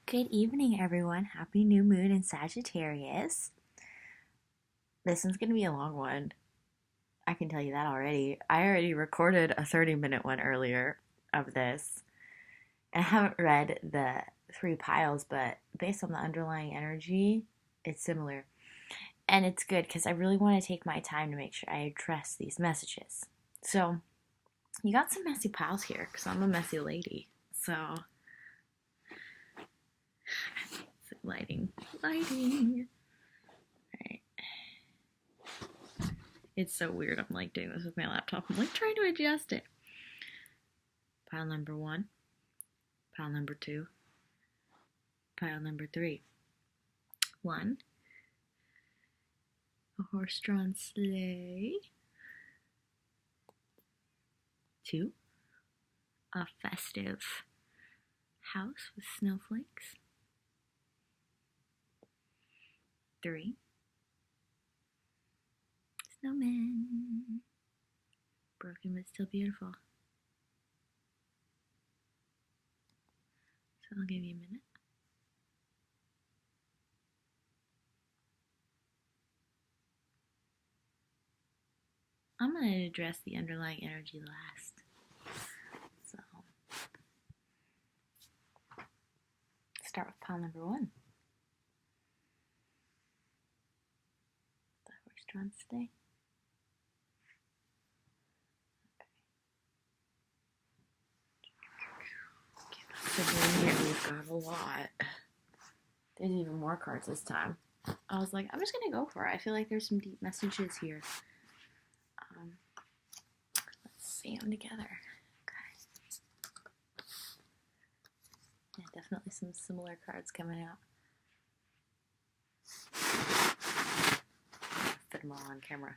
Good evening, everyone. Happy new moon in Sagittarius. This one's going to be a long one. I can tell you that already. I already recorded a 30-minute one earlier of this. I haven't read the three piles, but based on the underlying energy, it's similar. And it's good because I really want to take my time to make sure I address these messages. So, you got some messy piles here because I'm a messy lady. So, lighting. Alright. It's so weird. I'm like doing this with my laptop. I'm like trying to adjust it. Pile number 1. Pile number 2. Pile number 3. 1. A horse-drawn sleigh. 2. A festive house with snowflakes. 3. Snowman. Broken but still beautiful. So I'll give you a minute. I'm going to address the underlying energy last. So, start with pile number 1. The horse-drawn sleigh. So here we've got a lot. There's even more cards this time. I was like, I'm just going to go for it. I feel like there's some deep messages here. Let's see them together. Okay. Yeah, definitely some similar cards coming out. Fit them all on camera.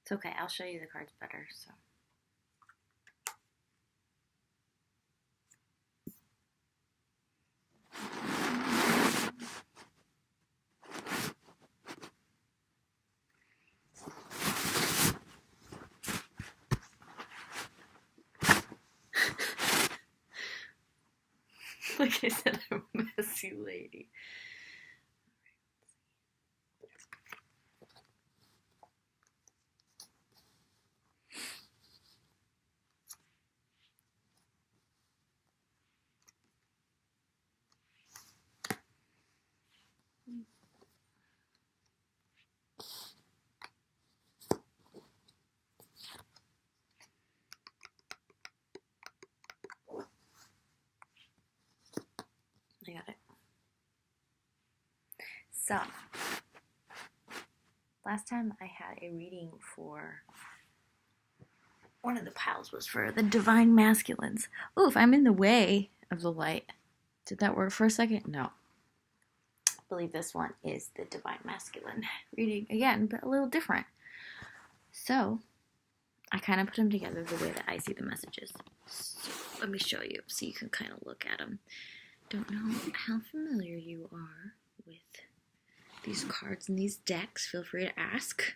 It's okay, I'll show you the cards better, so. Like I said, I'm a messy lady. I got it. So, last time I had a reading for one of the piles was for the divine masculines. Oof, I'm in the way of the light. Did that work for a second? No. I believe this one is the divine masculine reading again, but a little different. So, I kind of put them together the way that I see the messages. So, let me show you so you can kind of look at them. Don't know how familiar you are with these cards and these decks. Feel free to ask.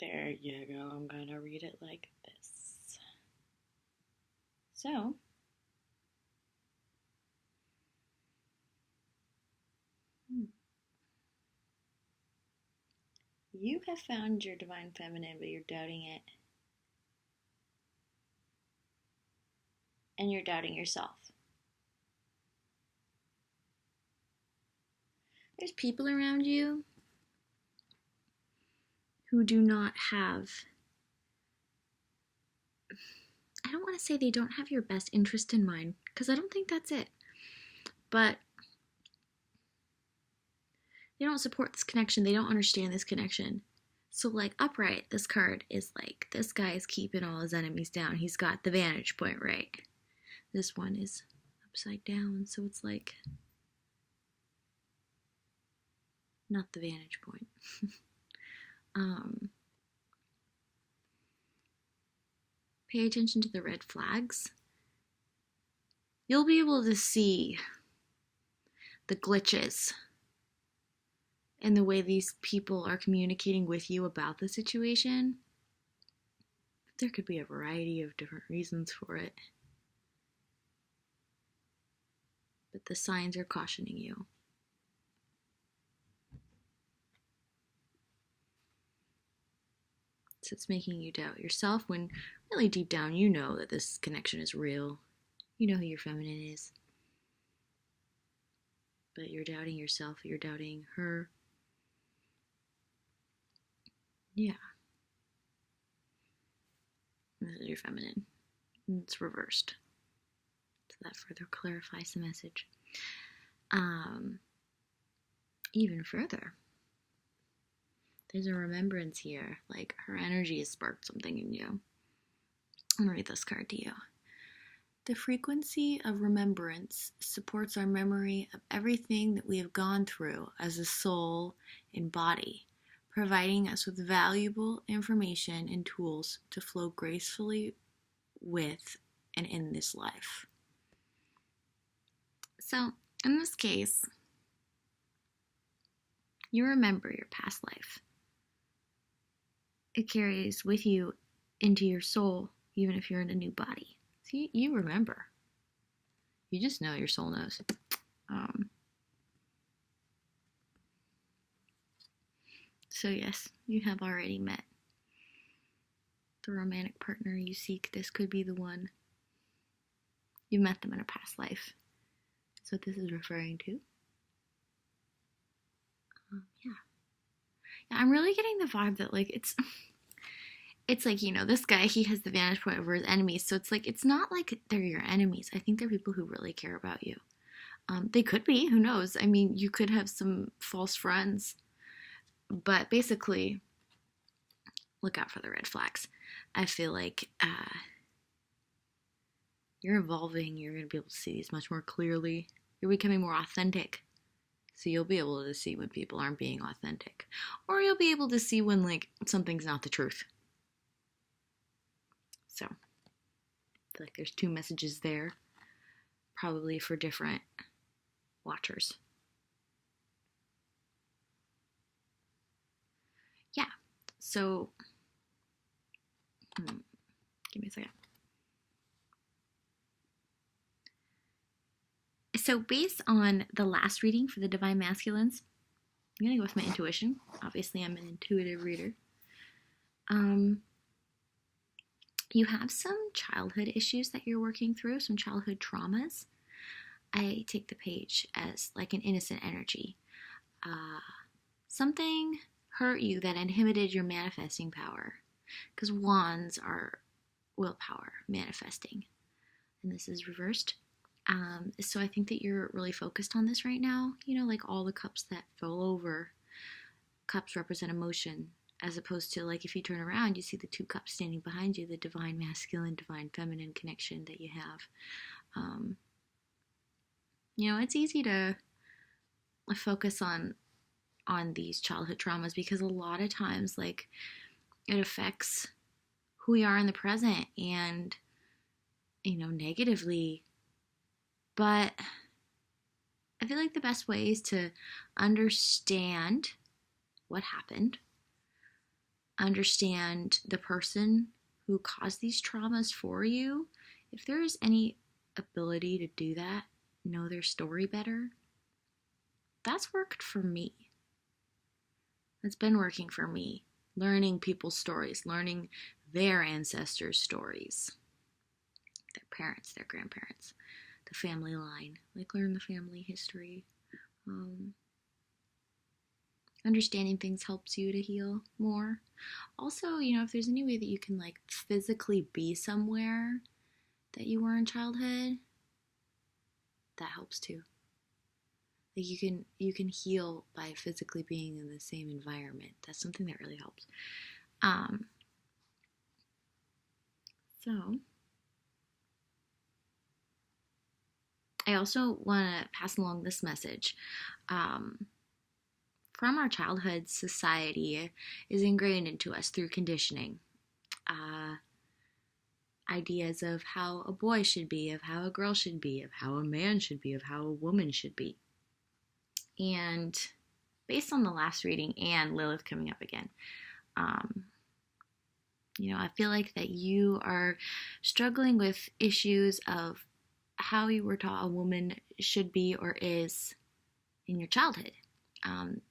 There you go. I'm going to read it like this. So, you have found your divine feminine, but you're doubting it. And you're doubting yourself. There's people around you who do not have, I don't want to say they don't have your best interest in mind, because I don't think that's it. but they don't support this connection. They don't understand this connection. So, like, upright, this card is like, this guy is keeping all his enemies down. He's got the vantage point right. This one is upside down, so it's like, not the vantage point. Pay attention to the red flags. You'll be able to see the glitches in the way these people are communicating with you about the situation. There could be a variety of different reasons for it. But the signs are cautioning you. So it's making you doubt yourself when really deep down you know that this connection is real. You know who your feminine is. But you're doubting yourself, you're doubting her. Yeah. This is your feminine. And it's reversed. So that further clarifies the message. Even further, there's a remembrance here. Like, her energy has sparked something in you. I'm gonna read this card to you. The frequency of remembrance supports our memory of everything that we have gone through as a soul and body, providing us with valuable information and tools to flow gracefully with and in this life. So, in this case, you remember your past life. It carries with you into your soul, even if you're in a new body. So you remember. You just know, your soul knows. So yes, you have already met the romantic partner you seek. This could be the one. You met them in a past life. That's what this is referring to. Yeah, I'm really getting the vibe that, like, it's like, you know, this guy, he has the vantage point over his enemies. So it's like, it's not like they're your enemies. I think they're people who really care about you. They could be, who knows? I mean, you could have some false friends. But basically, look out for the red flags. I feel like you're evolving. You're going to be able to see these much more clearly. You're becoming more authentic. So you'll be able to see when people aren't being authentic. Or you'll be able to see when, like, something's not the truth. So, I feel like there's two messages there. Probably for different watchers. Yeah. So, give me a second. So based on the last reading for the Divine Masculines, I'm going to go with my intuition. Obviously, I'm an intuitive reader. You have some childhood issues that you're working through, some childhood traumas. I take the page as like an innocent energy. Something hurt you that inhibited your manifesting power. Because wands are willpower, manifesting. And this is reversed. So I think that you're really focused on this right now. You know, like all the cups that fall over. Cups represent emotion. As opposed to, like, if you turn around, you see the two cups standing behind you, the divine masculine, divine feminine connection that you have. You know, it's easy to focus on these childhood traumas because a lot of times, like, it affects who we are in the present and, you know, negatively. But I feel like the best way is to understand what happened, understand the person who caused these traumas for you. If there is any ability to do that, know their story better, that's worked for me. It's been working for me. Learning people's stories, learning their ancestors' stories, their parents, their grandparents, the family line. Like, learn the family history. Understanding things helps you to heal more. Also, you know, if there's any way that you can, like, physically be somewhere that you were in childhood, that helps too. Like you can heal by physically being in the same environment. That's something that really helps. Um, so I also want to pass along this message. Um, from our childhood, society is ingrained into us through conditioning. Uh, Ideas of how a boy should be, of how a girl should be, of how a man should be, of how a woman should be. And based on the last reading and Lilith coming up again, um, I feel like that you are struggling with issues of how you were taught a woman should be or is in your childhood.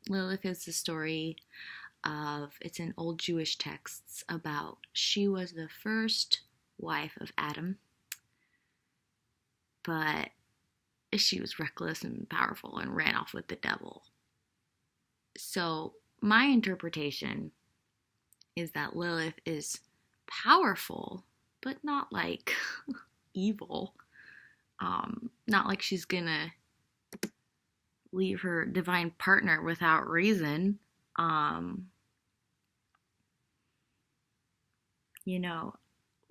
Lilith is the story of, it's in old Jewish texts about she was the first wife of Adam, but she was reckless and powerful and ran off with the devil. So my interpretation is that Lilith is powerful, but not like evil. Not like she's gonna leave her divine partner without reason.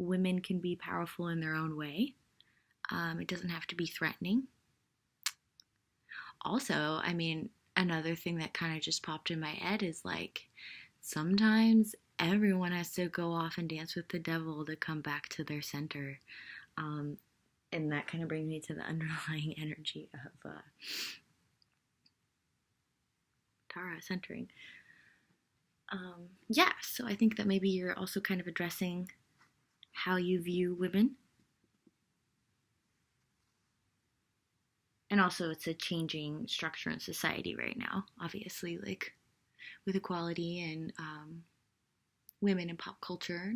Women can be powerful in their own way. It doesn't have to be threatening. Also, another thing that kind of just popped in my head is like, sometimes everyone has to go off and dance with the devil to come back to their center. And that kind of brings me to the underlying energy of Tara centering. So I think that maybe you're also kind of addressing how you view women. And also it's a changing structure in society right now, obviously, like with equality and women in pop culture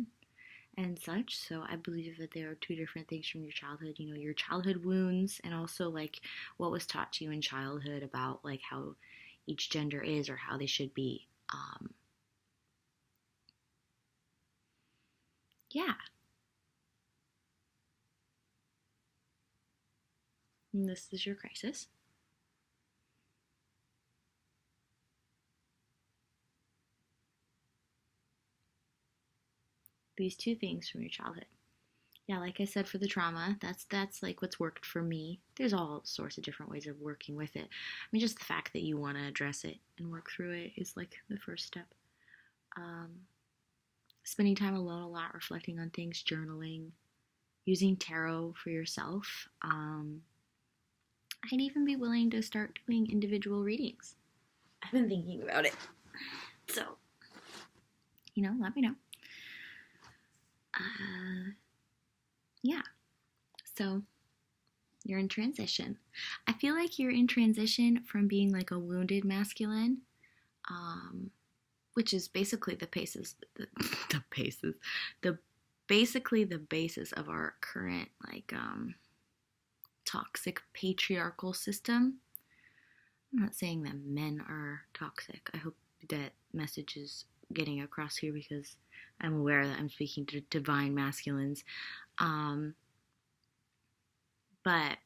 and such. So I believe that there are two different things from your childhood, your childhood wounds, and also like what was taught to you in childhood about like how each gender is or how they should be. And this is your crisis. These two things from your childhood. Yeah, like I said, for the trauma, that's like what's worked for me. There's all sorts of different ways of working with it. Just the fact that you want to address it and work through it is like the first step. Spending time alone a lot, reflecting on things, journaling, using tarot for yourself. I'd even be willing to start doing individual readings. I've been thinking about it. So, let me know. So you're in transition. I feel like you're in transition from being like a wounded masculine, which is basically the basis of our current like toxic patriarchal system. I'm not saying that men are toxic. I hope that message is getting across here because I'm aware that I'm speaking to divine masculines. But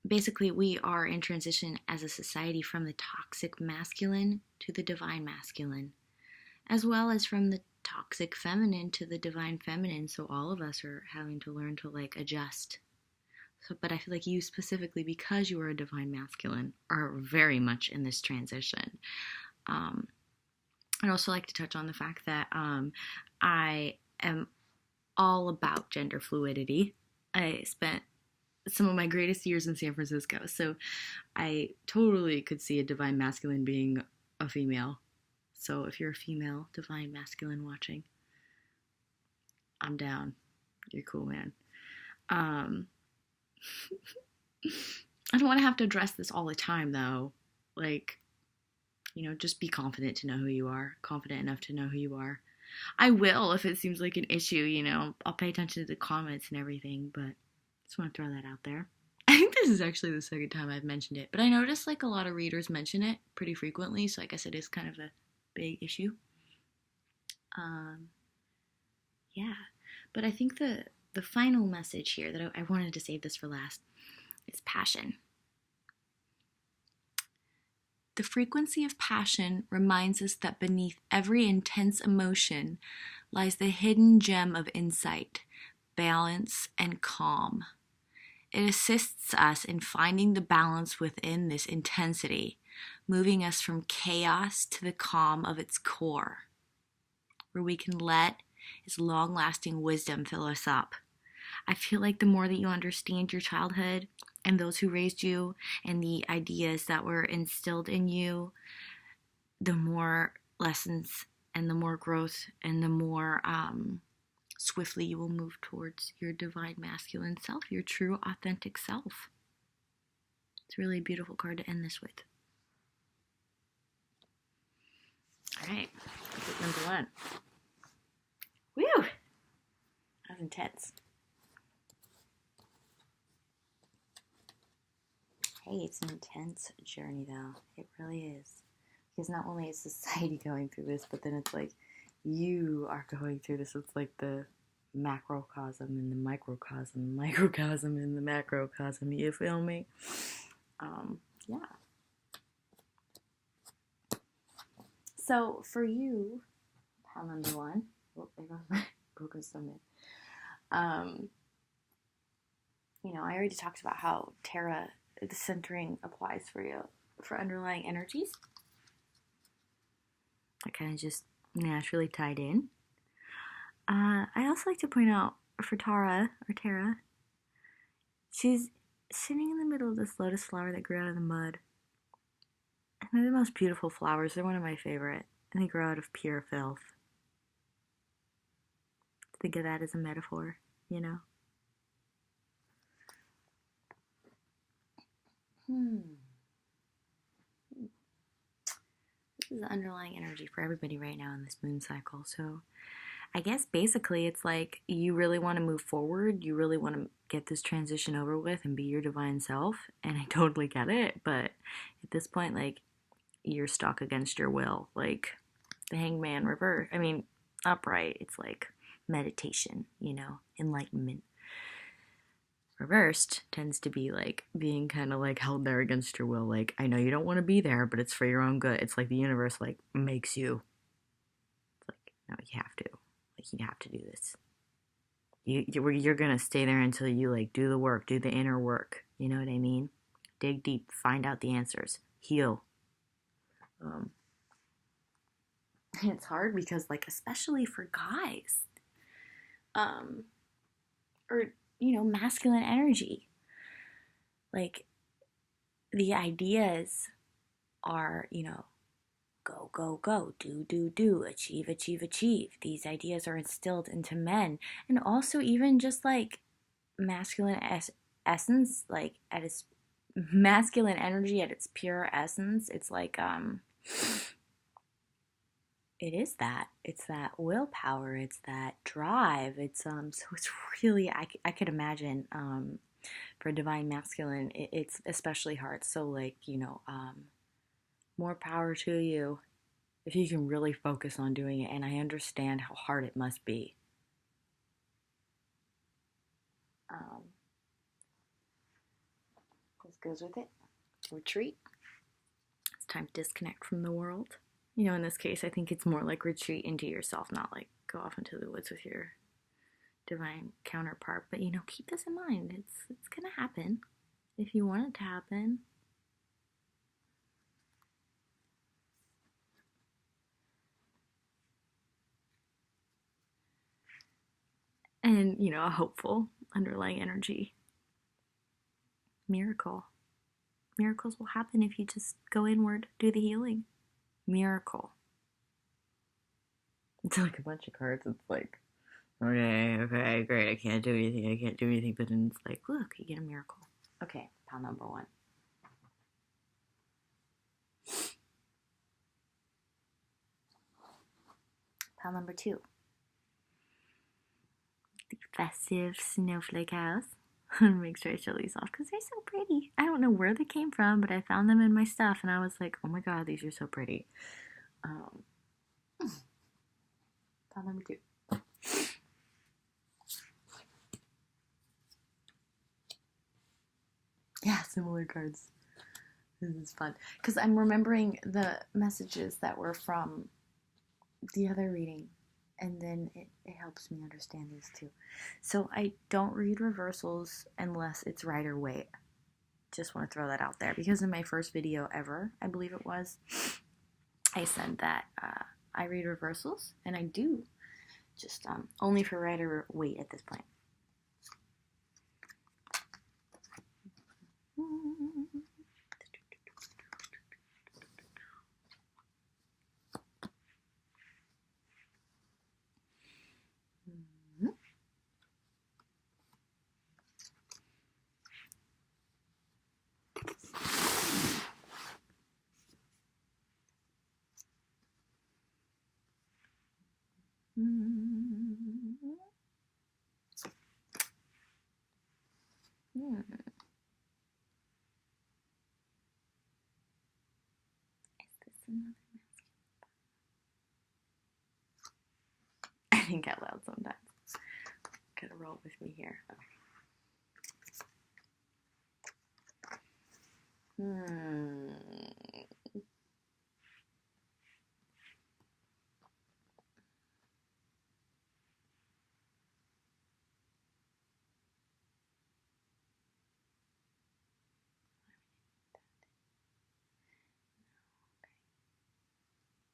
basically, we are in transition as a society from the toxic masculine to the divine masculine, as well as from the toxic feminine to the divine feminine. So all of us are having to learn to like adjust. But I feel like you specifically, because you are a divine masculine, are very much in this transition. I'd also like to touch on the fact that I am all about gender fluidity. I spent some of my greatest years in San Francisco, so I totally could see a divine masculine being a female. So if you're a female divine masculine watching, I'm down. You're cool, man. I don't want to have to address this all the time, though. Like, just be confident to know who you are. Confident enough to know who you are. I will if it seems like an issue, I'll pay attention to the comments and everything, but just want to throw that out there. I think this is actually the second time I've mentioned it, but I noticed like a lot of readers mention it pretty frequently, so I guess it is kind of a big issue. But I think the final message here that I wanted to save this for last is passion. The frequency of passion reminds us that beneath every intense emotion lies the hidden gem of insight, balance, and calm. It assists us in finding the balance within this intensity, moving us from chaos to the calm of its core, where we can let its long-lasting wisdom fill us up. I feel like the more that you understand your childhood and those who raised you and the ideas that were instilled in you, the more lessons and the more growth and the more swiftly you will move towards your divine masculine self, your true authentic self. It's really a beautiful card to end this with. All right, number 1. Woo! That was intense. Hey, it's an intense journey though. It really is. Because not only is society going through this, but then it's like you are going through this. It's like the macrocosm and the microcosm and the macrocosm. You feel me? Yeah. So for you, pile number 1. Oh, there goes my broken stomach. I already talked about how Terra, the centering applies for you for underlying energies. That kind of just naturally tied in. I also like to point out for Tara, she's sitting in the middle of this lotus flower that grew out of the mud. And they're the most beautiful flowers. They're one of my favorite. And they grow out of pure filth. Think of that as a metaphor, you know? This is the underlying energy for everybody right now in this moon cycle. So I guess basically it's like you really want to move forward. You really want to get this transition over with and be your divine self. And I totally get it. But at this point, like, you're stuck against your will. Like the Hangman reverse. I mean, upright. It's like meditation, enlightenment. Reversed tends to be like being kind of like held there against your will. Like, I know you don't want to be there, but it's for your own good. It's like the universe like makes you. It's like, no, you have to. Like, you have to do this. You're gonna stay there until you like do the work, do the inner work. You know what I mean? Dig deep, find out the answers, heal. It's hard because like especially for guys, or masculine energy. Like, the ideas are, go, go, go, do, achieve. These ideas are instilled into men. And also even just like masculine essence, like at its masculine energy at its pure essence, it's like, it is that. It's that willpower. It's that drive. It's so it's really, I could imagine for divine masculine, it's especially hard. So like, more power to you if you can really focus on doing it. And I understand how hard it must be. This goes with it. Retreat. It's time to disconnect from the world. In this case, I think it's more like retreat into yourself, not like go off into the woods with your divine counterpart. But, keep this in mind. It's going to happen if you want it to happen. And, a hopeful underlying energy. Miracle. Miracles will happen if you just go inward, do the healing. Miracle. It's like a bunch of cards. It's like, okay, great. I can't do anything. But then it's like, look, you get a miracle. Okay, pile number 1. Pile number 2. The festive snowflake house. Make sure I show these off because they're so pretty. I don't know where they came from, but I found them in my stuff and I was like, oh my god, these are so pretty. Pile number 2. Yeah, similar cards. This is fun. Because I'm remembering the messages that were from the other reading. And then it helps me understand these too. So I don't read reversals unless it's Rider Waite. Just want to throw that out there. Because in my first video ever, I believe it was, I said that I read reversals. And I do. Just only for Rider Waite at this point. I think out loud sometimes. Gotta roll with me here. Okay.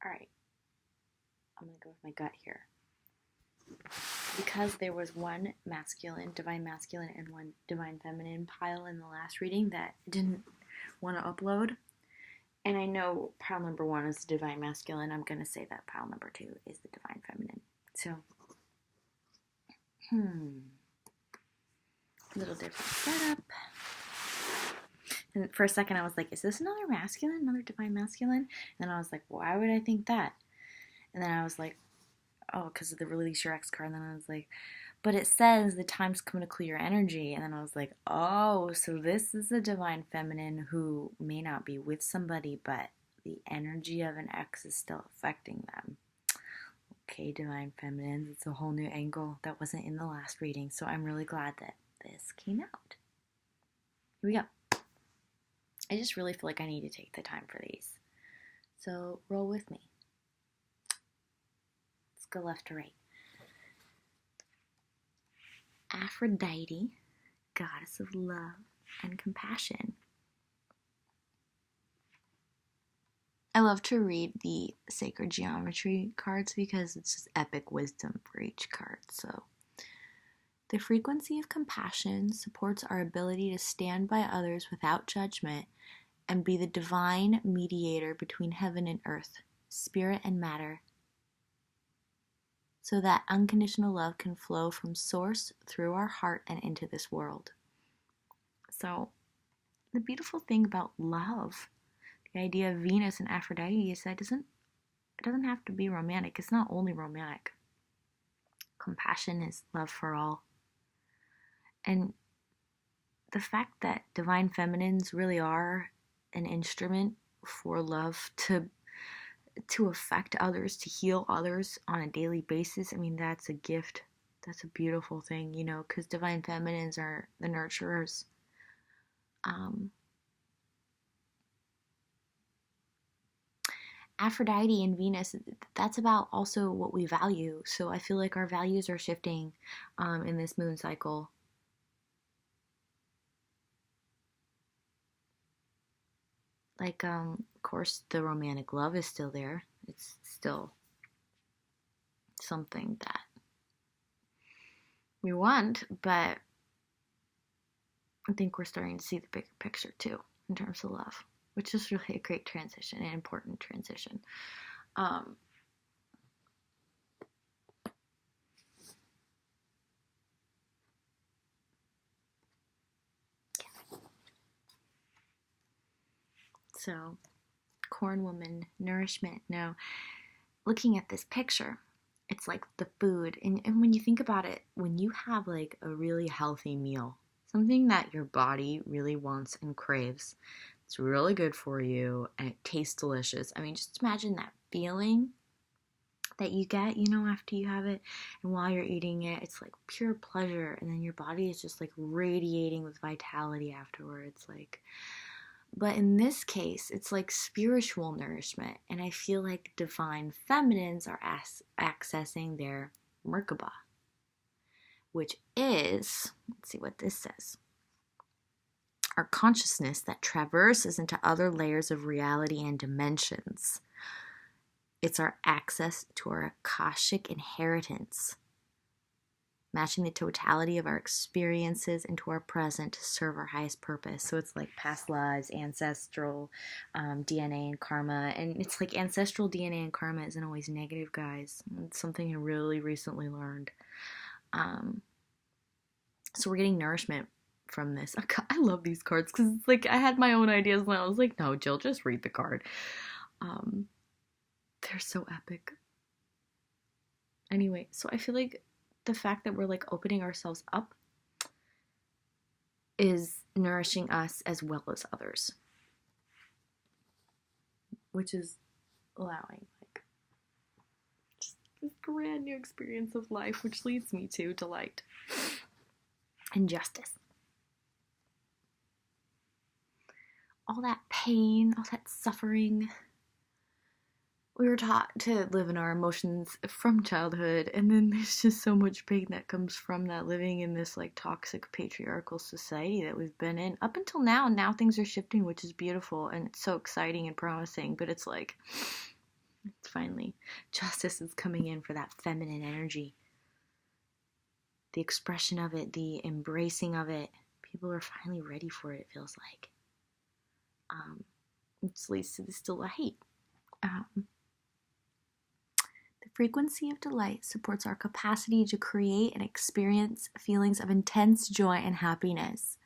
Alright. I'm gonna go with my gut here. Because there was one masculine, divine masculine, and one divine feminine pile in the last reading that didn't want to upload. And I know pile number 1 is the divine masculine. I'm going to say that pile number 2 is the divine feminine. So, little different setup. And for a second I was like, is this another masculine, another divine masculine? And I was like, why would I think that? And then I was like, oh, because of the release your ex card. And then I was like, but it says the time's come to clear energy. And then I was like, oh, so this is a divine feminine who may not be with somebody, but the energy of an ex is still affecting them. Okay, divine feminines, it's a whole new angle that wasn't in the last reading. So I'm really glad that this came out. Here we go. I just really feel like I need to take the time for these. So roll with me. Let's go left to right. Aphrodite, goddess of love and compassion. I love to read the sacred geometry cards because it's just epic wisdom for each card. So, the frequency of compassion supports our ability to stand by others without judgment and be the divine mediator between heaven and earth, spirit and matter, so that unconditional love can flow from source through our heart and into this world. So, the beautiful thing about love, the idea of Venus and Aphrodite, is that it doesn't have to be romantic. It's not only romantic. Compassion is love for all. And the fact that divine feminines really are an instrument for love to affect others, to heal others on a daily basis, I mean, that's a gift. That's a beautiful thing, you know, because divine feminines are the nurturers. Aphrodite and Venus, that's about also what we value. So I feel like our values are shifting in this moon cycle. Like, of course, the romantic love is still there. It's still something that we want, but I think we're starting to see the bigger picture too in terms of love, which is really a great transition, an important transition. So, corn woman, nourishment. Now, looking at this picture, it's like the food. And when you think about it, when you have like a really healthy meal, something that your body really wants and craves, it's really good for you and it tastes delicious. I mean, just imagine that feeling that you get, you know, after you have it, and while you're eating it, it's like pure pleasure, and then your body is just like radiating with vitality afterwards. Like, But in this case, it's like spiritual nourishment. And I feel like divine feminines are accessing their Merkaba, which is, let's see what this says, our consciousness that traverses into other layers of reality and dimensions. It's our access to our Akashic inheritance, matching the totality of our experiences into our present to serve our highest purpose. So it's like past lives, ancestral DNA and karma. And it's like ancestral DNA and karma isn't always negative, guys. It's something I really recently learned. So we're getting nourishment from this. I love these cards because it's like I had my own ideas and I was like, no, Jill, just read the card. They're so epic. Anyway, so I feel like the fact that we're like opening ourselves up is nourishing us as well as others, which is allowing like just this brand new experience of life, which leads me to delight and justice. All that pain, all that suffering. We were taught to live in our emotions from childhood, and then there's just so much pain that comes from that, living in this like toxic patriarchal society that we've been in up until now. Now things are shifting, which is beautiful and it's so exciting and promising, but it's like it's finally justice is coming in for that feminine energy, the expression of it, the embracing of it. People are finally ready for it, it feels like. Which leads to this delight. The frequency of delight supports our capacity to create and experience feelings of intense joy and happiness.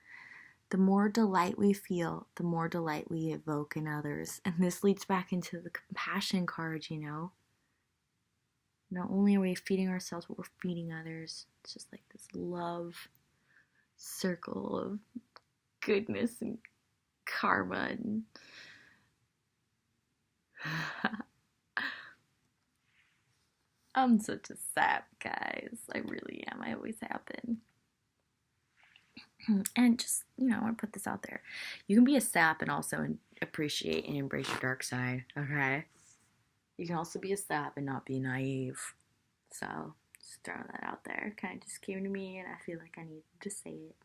The more delight we feel, the more delight we evoke in others. And this leads back into the compassion card, you know. Not only are we feeding ourselves, but we're feeding others. It's just like this love circle of goodness and karma and I'm such a sap, guys. I really am. I always have been. And just, you know, I want to put this out there. You can be a sap and also appreciate and embrace your dark side, okay? You can also be a sap and not be naive. So, just throwing that out there. It kind of just came to me and I feel like I needed to say it.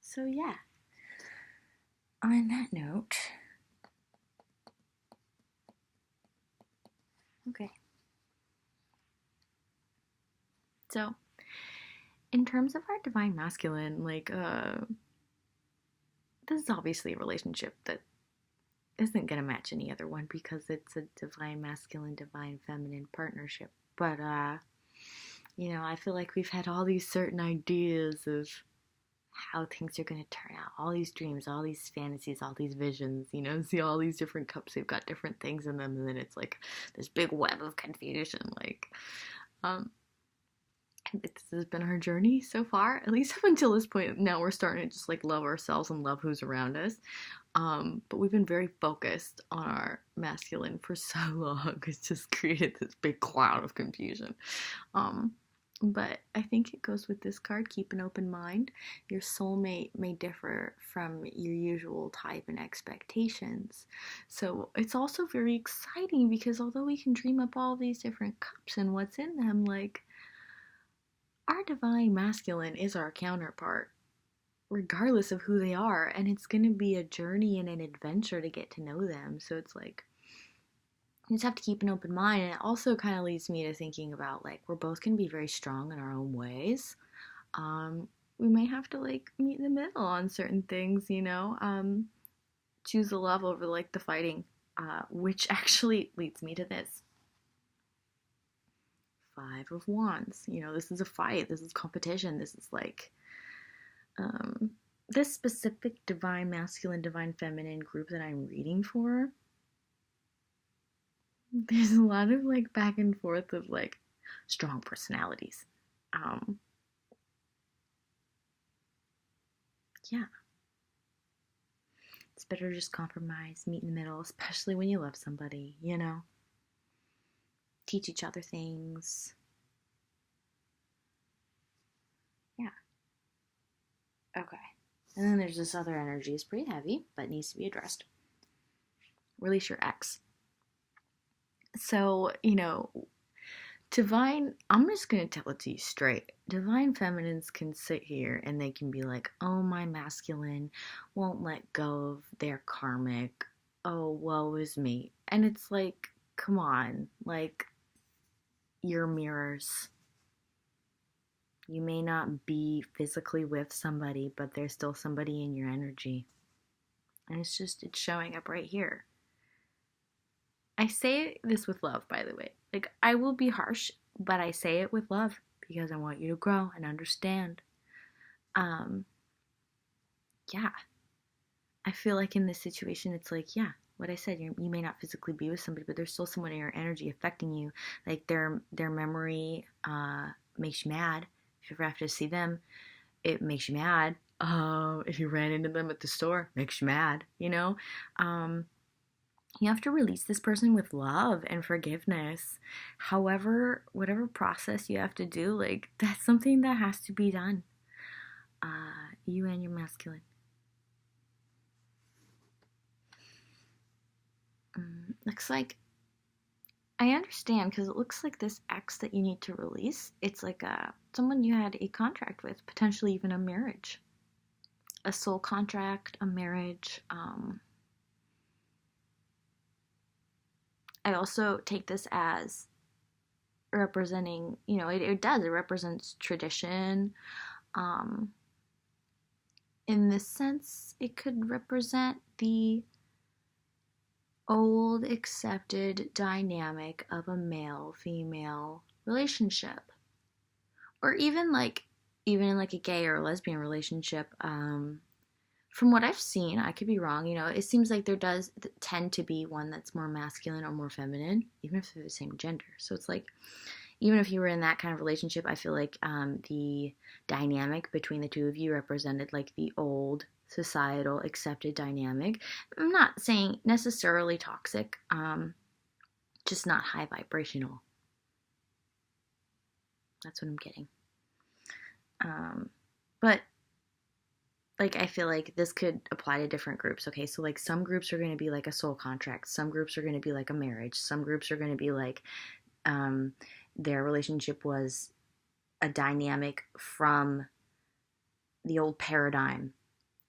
So, yeah. On that note, okay. So, in terms of our divine masculine, like, this is obviously a relationship that isn't going to match any other one because it's a divine masculine, divine feminine partnership. But, you know, I feel like we've had all these certain ideas of how things are going to turn out, all these dreams, all these fantasies, all these visions, you know, see all these different cups, they've got different things in them, and then it's like this big web of confusion, like, this has been our journey so far, at least up until this point. Now we're starting to just like love ourselves and love who's around us, but we've been very focused on our masculine for so long. It's just created this big cloud of confusion. But I think it goes with this card. Keep an open mind. Your soulmate may differ from your usual type and expectations. So it's also very exciting because although we can dream up all these different cups and what's in them, like, our divine masculine is our counterpart, regardless of who they are. And it's going to be a journey and an adventure to get to know them. So it's like, you just have to keep an open mind. And it also kind of leads me to thinking about, like, we're both going to be very strong in our own ways. We may have to, like, meet in the middle on certain things, you know, choose the love over, like, the fighting, which actually leads me to this. 5 of Wands. You know, this is a fight. This is competition. This is, like, this specific divine masculine, divine feminine group that I'm reading for, there's a lot of, like, back and forth of, like, strong personalities. Yeah. It's better to just compromise, meet in the middle, especially when you love somebody, you know? Teach each other things. Yeah. Okay. And then there's this other energy. It's pretty heavy, but needs to be addressed. Release your ex. So, I'm just going to tell it to you straight. Divine feminines can sit here and they can be like, oh, my masculine won't let go of their karmic. Oh, woe is me. And it's like, come on, like, you're mirrors. You may not be physically with somebody, but there's still somebody in your energy. And it's showing up right here. I say this with love, by the way. Like, I will be harsh, but I say it with love because I want you to grow and understand. Yeah. I feel like in this situation, it's like, yeah, what I said, you may not physically be with somebody, but there's still someone in your energy affecting you. Like, their memory makes you mad. If you ever have to see them, it makes you mad. If you ran into them at the store, makes you mad, You have to release this person with love and forgiveness. However, whatever process you have to do, like, that's something that has to be done. You and your masculine. Looks like, I understand, because it looks like this ex that you need to release, it's like someone you had a contract with, potentially even a marriage. A soul contract, a marriage. I also take this as representing, it does, it represents tradition. In this sense, it could represent the old accepted dynamic of a male-female relationship. Or even in like a gay or a lesbian relationship. From what I've seen, I could be wrong, it seems like there does tend to be one that's more masculine or more feminine, even if they're the same gender. So it's like, even if you were in that kind of relationship, I feel like the dynamic between the two of you represented like the old societal accepted dynamic. I'm not saying necessarily toxic, just not high vibrational. That's what I'm getting. But like, I feel like this could apply to different groups. Okay, so like some groups are going to be like a soul contract, some groups are going to be like a marriage, some groups are going to be like their relationship was a dynamic from the old paradigm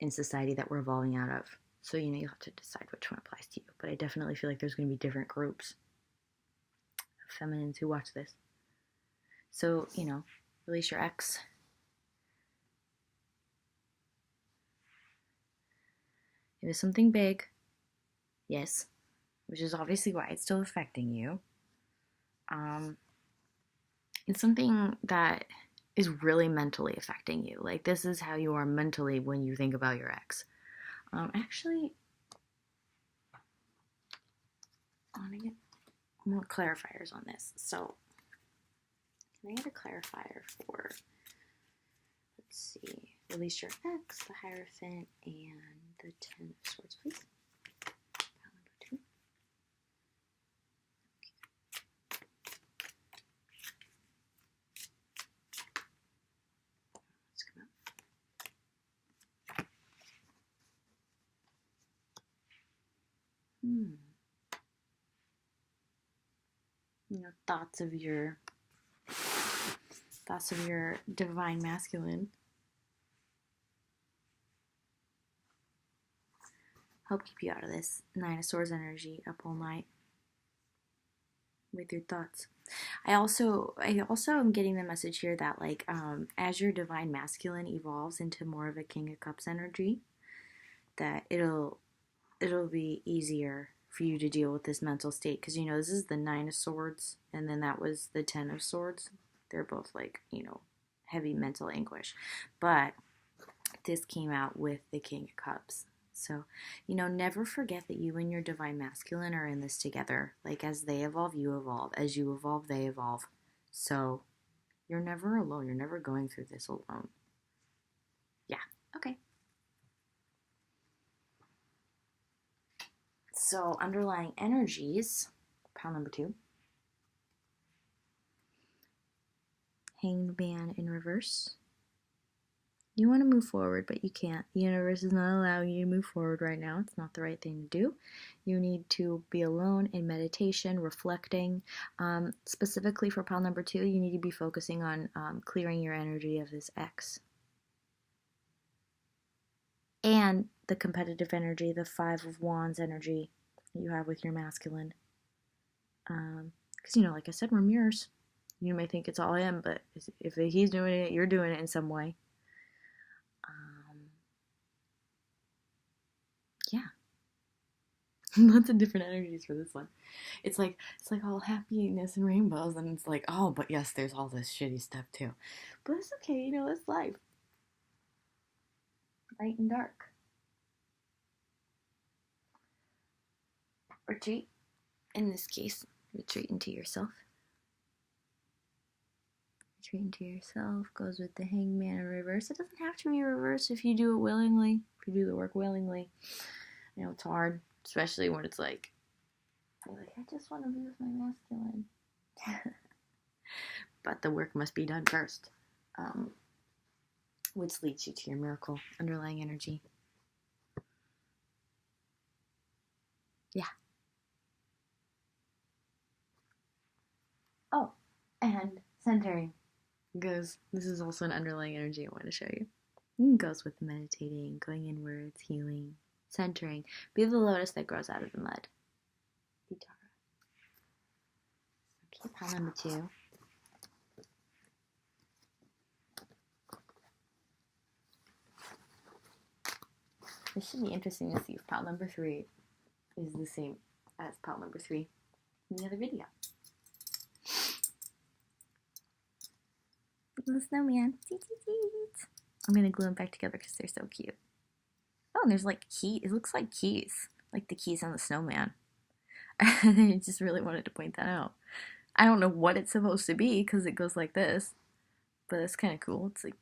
in society that we're evolving out of. So, you have to decide which one applies to you. But I definitely feel like there's going to be different groups of feminines who watch this. So, release your ex. It was something big. Yes. Which is obviously why it's still affecting you. It's something that is really mentally affecting you. Like, this is how you are mentally when you think about your ex. Actually, I want to get more clarifiers on this. So, can I get a clarifier for, let's see, release your ex, the Hierophant, and the Ten of Swords, please? Pile number 2. Let's come out. Thoughts of your divine masculine help keep you out of this Nine of Swords energy up all night with your thoughts. I also am getting the message here that like as your divine masculine evolves into more of a King of Cups energy, that it'll be easier for you to deal with this mental state, because this is the Nine of Swords and then that was the Ten of Swords. They're both like, heavy mental anguish, but this came out with the King of Cups. So, never forget that you and your divine masculine are in this together. Like, as they evolve, you evolve. As you evolve, they evolve. So, you're never alone. You're never going through this alone. Yeah, okay. So, underlying energies, pile number 2. Hanged Man in reverse. You want to move forward, but you can't. The universe is not allowing you to move forward right now. It's not the right thing to do. You need to be alone in meditation, reflecting. Specifically for pile number 2, you need to be focusing on clearing your energy of this X. And the competitive energy, the 5 of Wands energy that you have with your masculine. Because, like I said, we're mirrors. You may think it's all him, but if he's doing it, you're doing it in some way. Yeah. Lots of different energies for this one. It's like all happiness and rainbows, and it's like, oh, but yes, there's all this shitty stuff too. But it's okay, it's life. Light and dark. Retreat. In this case, retreat into yourself. Retreat into yourself goes with the Hangman in reverse. It doesn't have to be reverse if you do it willingly. If you do the work willingly. It's hard, especially when it's like, I just want to be with my masculine. But the work must be done first, which leads you to your miracle underlying energy. Yeah. Oh, and centering goes. This is also an underlying energy I want to show you. It goes with meditating, going inwards, healing, centering. Be the lotus that grows out of the mud. Okay, pile number 2. This should be interesting to see if pile number 3 is the same as pile number 3 in the other video. The snowman. I'm going to glue them back together because they're so cute. Oh, and there's like keys. It looks like keys. Like the keys on the snowman. I just really wanted to point that out. I don't know what it's supposed to be because it goes like this. But it's kind of cool. It's like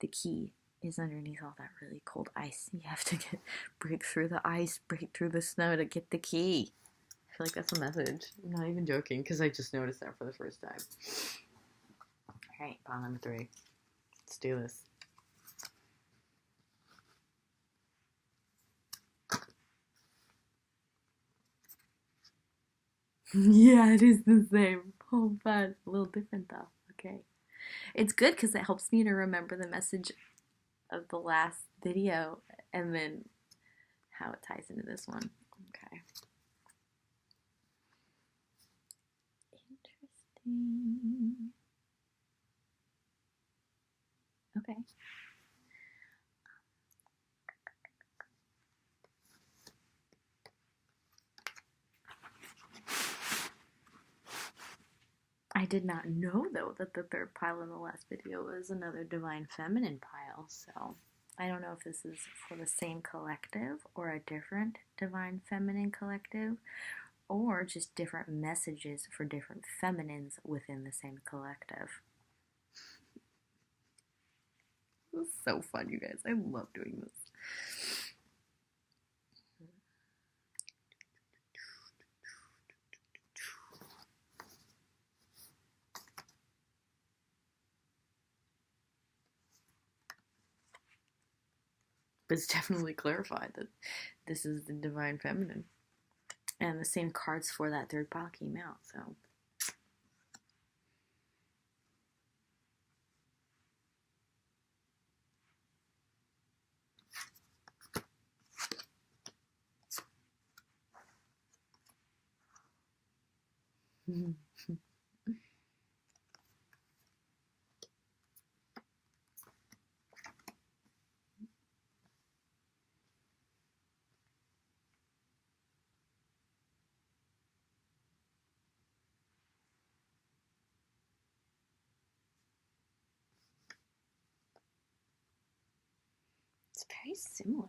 the key is underneath all that really cold ice. You have to break through the ice, break through the snow to get the key. I feel like that's a message. I'm not even joking because I just noticed that for the first time. Alright, pile number 3. Let's do this. Yeah, it is the same. Oh, fun. A little different though. Okay. It's good because it helps me to remember the message of the last video and then how it ties into this one. Okay. Interesting. Okay. I did not know, though, that the third pile in the last video was another Divine Feminine pile, so I don't know if this is for the same collective or a different Divine Feminine collective, or just different messages for different feminines within the same collective. This is so fun, you guys. I love doing this. But it's definitely clarified that this is the Divine Feminine. And the same cards for that third pile came out, so. It's very similar.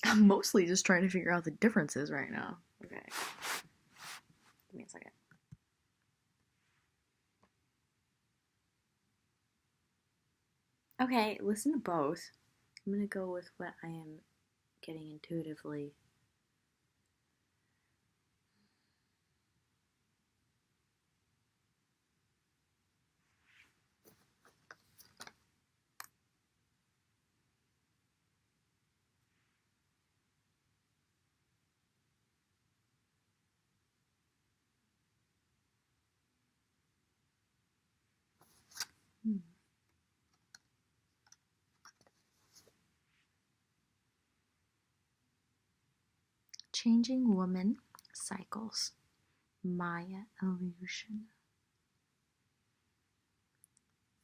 I'm mostly just trying to figure out the differences right now. Okay. Give me a second. Okay, listen to both. I'm gonna go with what I am getting intuitively. Changing woman cycles. Maya illusion.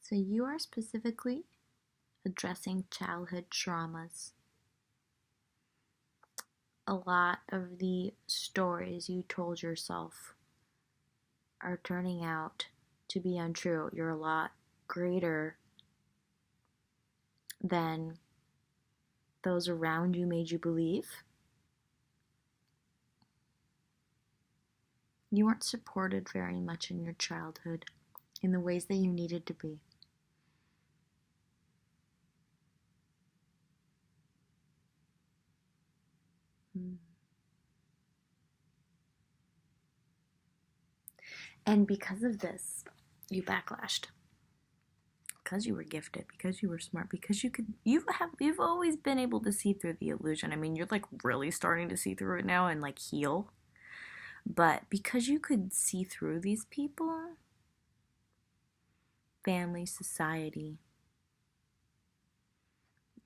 So you are specifically addressing childhood traumas. A lot of the stories you told yourself are turning out to be untrue. You're a lot greater than those around you made you believe. You weren't supported very much in your childhood in the ways that you needed to be. And because of this, you backlashed. Because you were gifted, because you were smart, because you've always been able to see through the illusion. I mean, you're like really starting to see through it now and like heal. But because you could see through these people, family, society,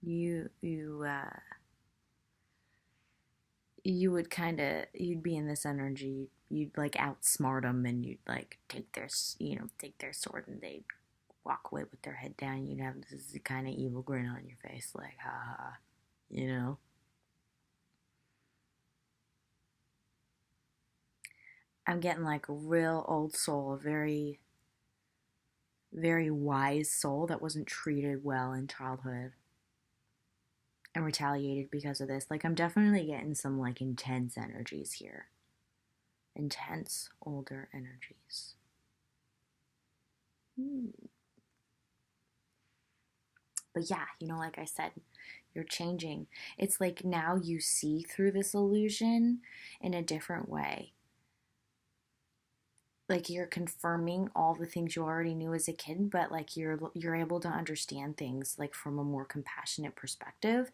you would you'd be in this energy. You'd like outsmart them, and you'd like take their sword, and they'd walk away with their head down. You'd have this kind of evil grin on your face, like ha ha, you know. I'm getting like a real old soul, a very, very wise soul that wasn't treated well in childhood and retaliated because of this. Like, I'm definitely getting some like intense energies here. Intense older energies. But yeah, like I said, you're changing. It's like now you see through this illusion in a different way. Like you're confirming all the things you already knew as a kid, but like you're able to understand things like from a more compassionate perspective,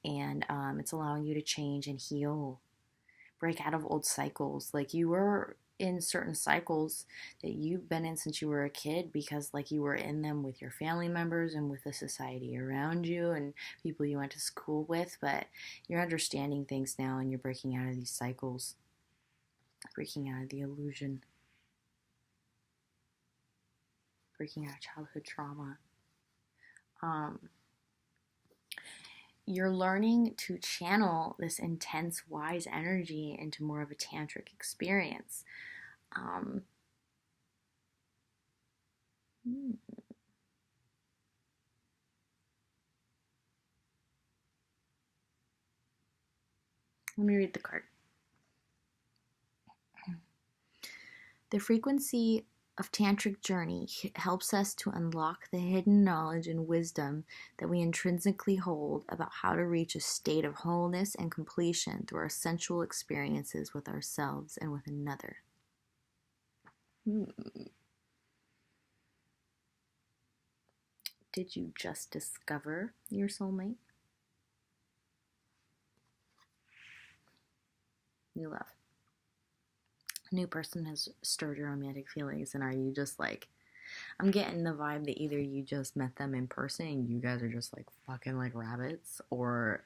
and it's allowing you to change and heal, break out of old cycles. Like you were in certain cycles that you've been in since you were a kid because like you were in them with your family members and with the society around you and people you went to school with, but you're understanding things now and you're breaking out of these cycles, breaking out of the illusion, breaking out of childhood trauma. You're learning to channel this intense, wise energy into more of a tantric experience. Let me read the card. The frequency of tantric journey helps us to unlock the hidden knowledge and wisdom that we intrinsically hold about how to reach a state of wholeness and completion through our sensual experiences with ourselves and with another. Did you just discover your soulmate? New love. A new person has stirred your romantic feelings, and are you just like, I'm getting the vibe that either you just met them in person and you guys are just like fucking like rabbits, or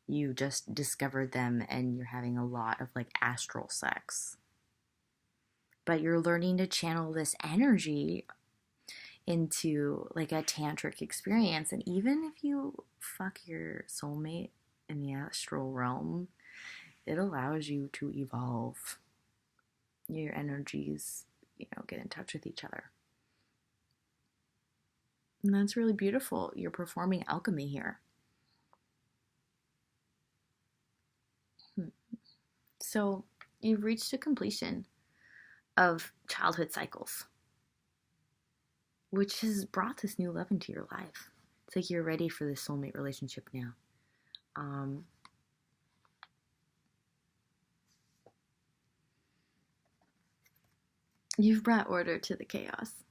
you just discovered them and you're having a lot of like astral sex. But you're learning to channel this energy into like a tantric experience. And even if you fuck your soulmate in the astral realm, it allows you to evolve. Your energies, get in touch with each other. And that's really beautiful. You're performing alchemy here. So you've reached a completion of childhood cycles, which has brought this new love into your life. It's like you're ready for this soulmate relationship now. Um, you've brought order to the chaos.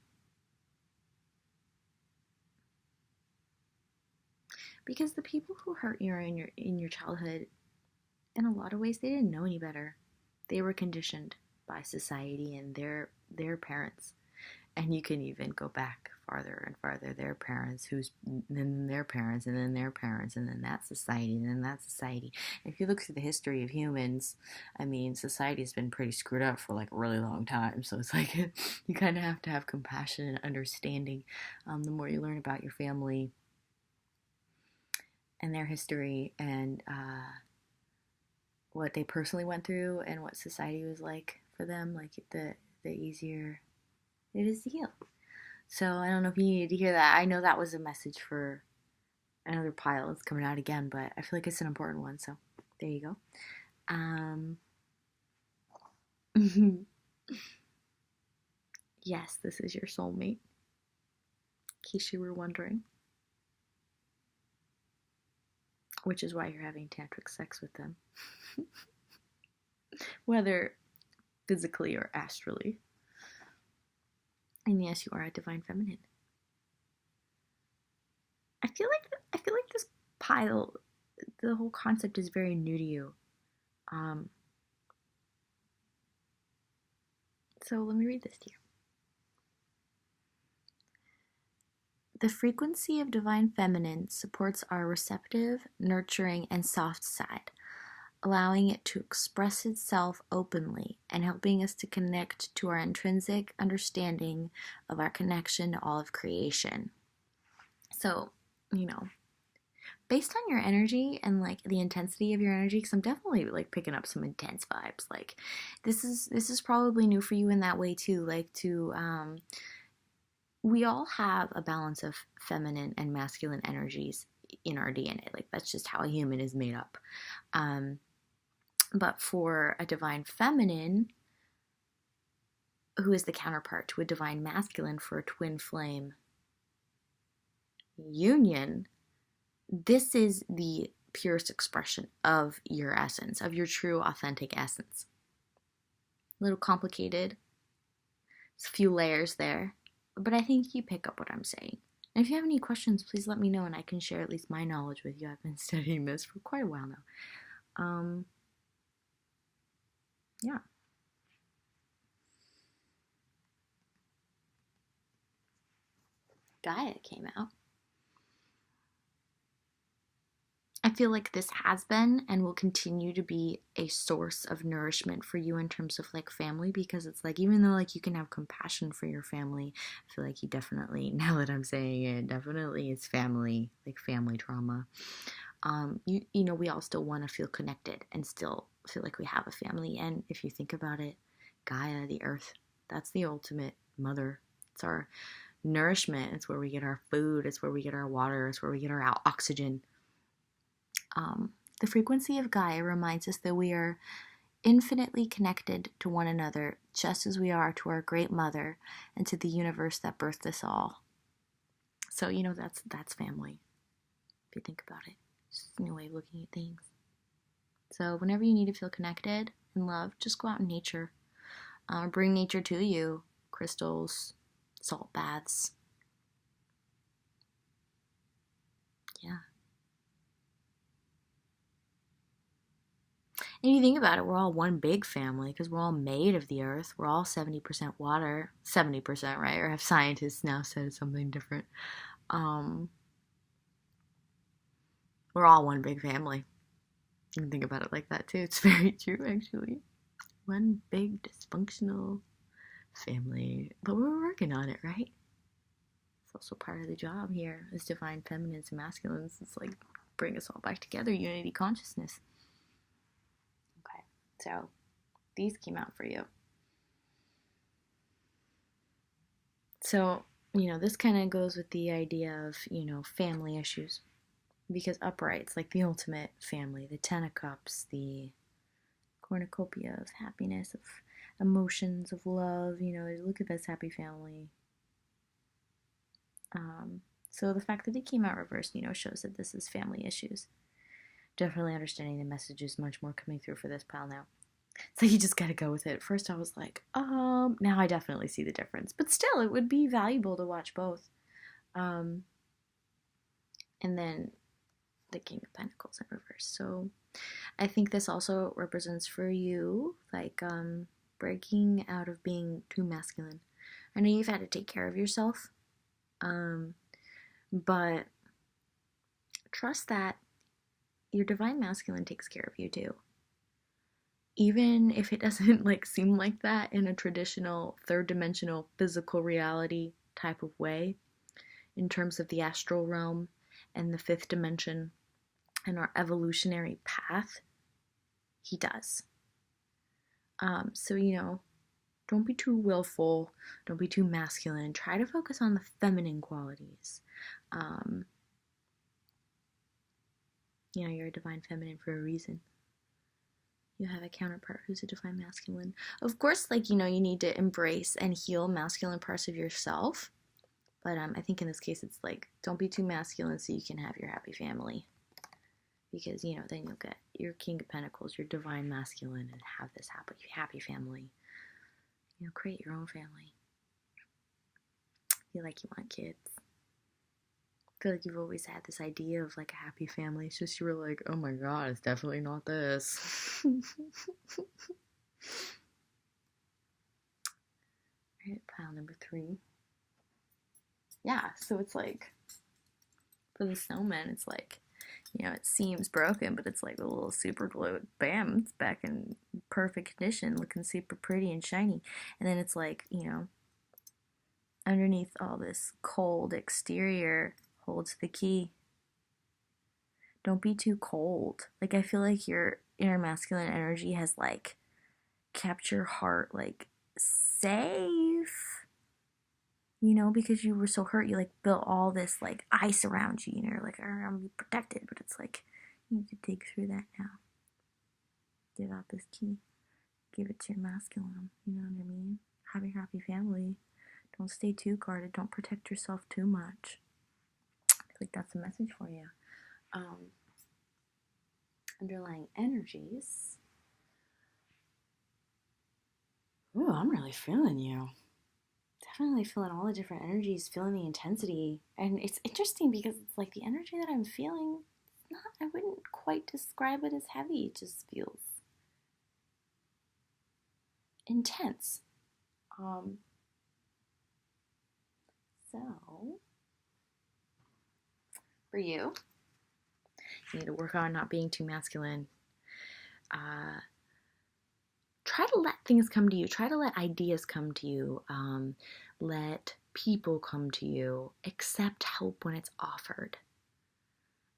Because the people who hurt you in your childhood, in a lot of ways, they didn't know any better. They were conditioned by society and their parents. And you can even go back farther and farther. Their parents, who's then their parents, and then their parents, and then that society, and then that society. And if you look through the history of humans, I mean, society has been pretty screwed up for like a really long time. So it's like you kind of have to have compassion and understanding. The more you learn about your family and their history and what they personally went through and what society was like for them, like the easier it is to heal. So I don't know if you needed to hear that. I know that was a message for another pile that's coming out again, but I feel like it's an important one. So there you go. Yes, this is your soulmate. In case you were wondering. Which is why you're having tantric sex with them. Whether physically or astrally. And yes, you are a divine feminine. I feel like this pile, the whole concept is very new to you. So let me read this to you. The frequency of divine feminine supports our receptive, nurturing, and soft side, allowing it to express itself openly and helping us to connect to our intrinsic understanding of our connection to all of creation. So, based on your energy and like the intensity of your energy, because I'm definitely like picking up some intense vibes. Like this is probably new for you in that way too. Like we all have a balance of feminine and masculine energies in our DNA. Like that's just how a human is made up. But for a divine feminine, who is the counterpart to a divine masculine for a twin flame union, this is the purest expression of your essence, of your true authentic essence. A little complicated. There's a few layers there, but I think you pick up what I'm saying. And if you have any questions, please let me know and I can share at least my knowledge with you. I've been studying this for quite a while now. Yeah. Gaia came out. I feel like this has been and will continue to be a source of nourishment for you in terms of like family, because it's like, even though like you can have compassion for your family, I feel like you definitely, now that I'm saying it, definitely it's family, like family trauma. We all still want to feel connected and still feel like we have a family. And if you think about it, Gaia, the earth, that's the ultimate mother. It's our nourishment. It's where we get our food. It's where we get our water. It's where we get our oxygen. The frequency of Gaia reminds us that we are infinitely connected to one another, just as we are to our great mother and to the universe that birthed us all. So, that's family, if you think about it. It's just a new way of looking at things. So whenever you need to feel connected and loved, just go out in nature. Bring nature to you. Crystals, salt baths. Yeah. And you think about it, we're all one big family because we're all made of the earth. We're all 70% water. 70%, right? Or have scientists now said something different? We're all one big family. You can think about it like that too. It's very true, actually. One big dysfunctional family. But we're working on it, right? It's also part of the job here as divine feminines and masculines. It's like bring us all back together, unity consciousness. Okay, so these came out for you. So, this kind of goes with the idea of, family issues. Because upright's like the ultimate family, the Ten of Cups, the cornucopia of happiness, of emotions, of love. Look at this happy family. So the fact that it came out reversed, shows that this is family issues. Definitely understanding the message is much more coming through for this pile now. So you just gotta go with it. First I was like, now I definitely see the difference. But still, it would be valuable to watch both. And then the King of Pentacles in reverse. So I think this also represents for you, like, breaking out of being too masculine. I know you've had to take care of yourself, but trust that your divine masculine takes care of you too. Even if it doesn't like seem like that in a traditional third dimensional physical reality type of way, in terms of the astral realm and the fifth dimension and our evolutionary path, he does. So, don't be too willful, don't be too masculine. Try to focus on the feminine qualities. You're a divine feminine for a reason. You have a counterpart who's a divine masculine. Of course, you need to embrace and heal masculine parts of yourself. But I think in this case, it's don't be too masculine so you can have your happy family. Because, then you'll get your King of Pentacles, your divine masculine, and have this happy family. Create your own family. Feel like you want kids. Feel like you've always had this idea of a happy family. It's just you were like, oh my god, it's definitely not this. Alright, pile number 3. Yeah, so it's for the snowman, it's it seems broken, but it's a little super glue. Bam, it's back in perfect condition, looking super pretty and shiny. And then it's underneath all this cold exterior holds the key. Don't be too cold. I feel like your inner masculine energy has kept your heart safe. Because you were so hurt, you built all this ice around you, you're I'm gonna be protected, but it's you need to dig through that now. Give out this key. Give it to your masculine, you know what I mean? Have your happy family. Don't stay too guarded. Don't protect yourself too much. I feel like that's a message for you. Underlying energies. Ooh, I'm really feeling you. Definitely feeling all the different energies, feeling the intensity. And it's interesting because it's the energy that I'm feeling, I wouldn't quite describe it as heavy. It just feels intense. So, for you need to work on not being too masculine. Try to let things come to you. Try to let ideas come to you. Let people come to you. Accept help when it's offered.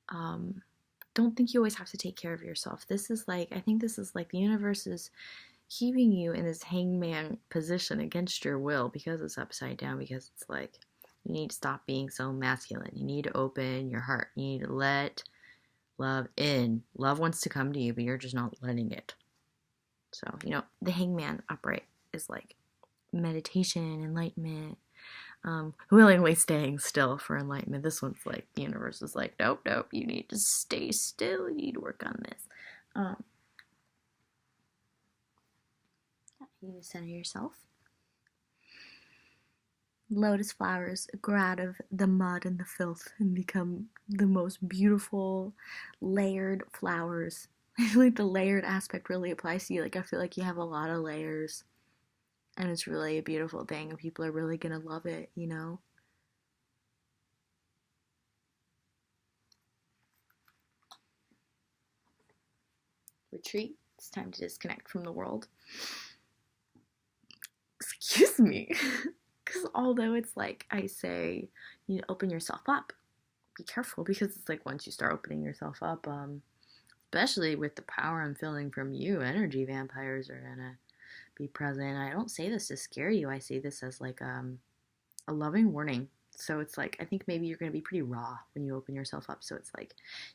Don't think you always have to take care of yourself. This is I think this is the universe is keeping you in this hangman position against your will because it's upside down, because it's you need to stop being so masculine. You need to open your heart. You need to let love in. Love wants to come to you, but you're just not letting it. So, the hangman upright is meditation, enlightenment, willingly staying still for enlightenment. This one's the universe is nope, you need to stay still. You need to work on this. You need to center yourself. Lotus flowers grow out of the mud and the filth and become the most beautiful layered flowers. I feel the layered aspect really applies to you. I feel you have a lot of layers, and it's really a beautiful thing, and people are really gonna love it, Retreat. It's time to disconnect from the world. Excuse me. Because although it's I say, open yourself up, be careful, because it's once you start opening yourself up, especially with the power I'm feeling from you, energy vampires are gonna be present. I don't say this to scare you. I say this as a loving warning. So it's I think maybe you're gonna be pretty raw when you open yourself up. So it's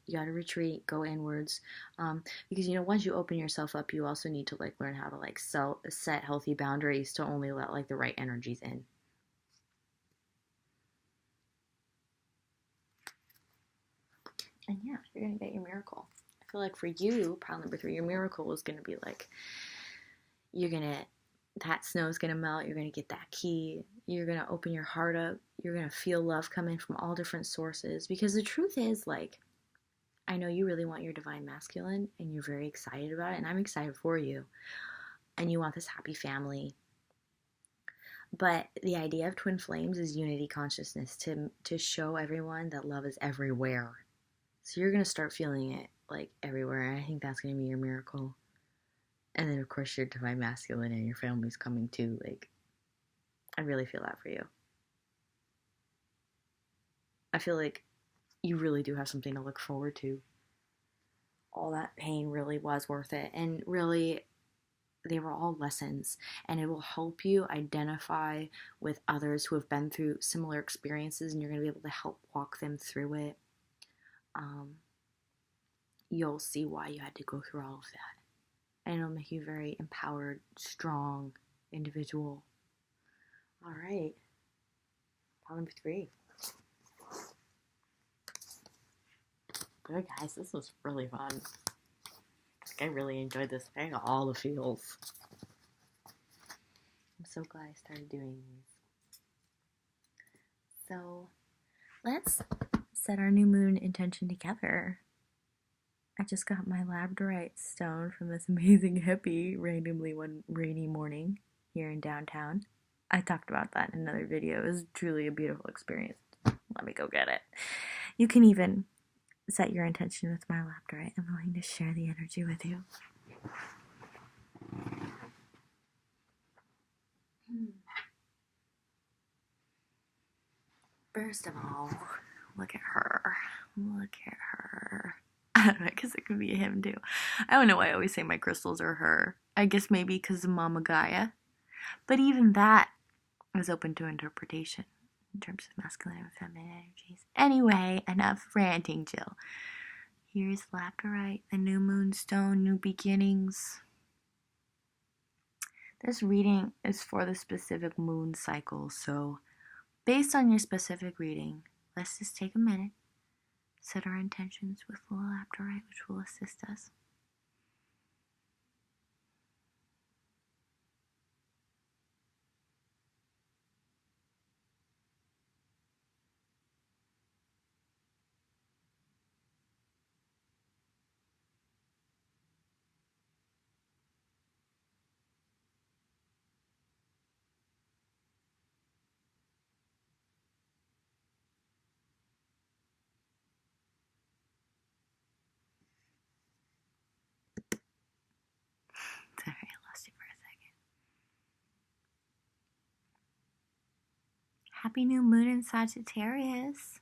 you gotta retreat, go inwards, because once you open yourself up, you also need to learn how to set healthy boundaries to only let the right energies in. And yeah, you're gonna get your miracle. I feel like for you, pile number 3, your miracle is going to be like, that snow is going to melt. You're going to get that key. You're going to open your heart up. You're going to feel love coming from all different sources. Because the truth is, like, I know you really want your divine masculine and you're very excited about it. And I'm excited for you. And you want this happy family. But the idea of twin flames is unity consciousness to show everyone that love is everywhere. So you're going to start feeling it, like, everywhere. And I think that's going to be your miracle. And then, of course, your divine masculine and your family's coming too. Like, I really feel that for you. I feel like you really do have something to look forward to. All that pain really was worth it. And really, they were all lessons. And it will help you identify with others who have been through similar experiences. And you're going to be able to help walk them through it. You'll see why you had to go through all of that. And it'll make you a very empowered, strong individual. All right. Pile number 3. Good, guys. This was really fun. I really enjoyed this. I got all the feels. I'm so glad I started doing these. So, let's set our new moon intention together. I just got my Labradorite stone from this amazing hippie randomly one rainy morning here in downtown. I talked about that in another video. It was truly a beautiful experience. Let me go get it. You can even set your intention with my Labradorite. I'm willing to share the energy with you. First of all, look at her. Look at her. I don't know, because it could be him too. I don't know why I always say my crystals are her. I guess maybe because of Mama Gaia. But even that is open to interpretation in terms of masculine and feminine energies. Anyway, enough ranting, Jill. Here's Labradorite, the new moonstone, new beginnings. This reading is for the specific moon cycle, so based on your specific reading, let's just take a minute, set our intentions with the Labradorite, which will assist us. Sorry, I lost you for a second. Happy new moon in Sagittarius.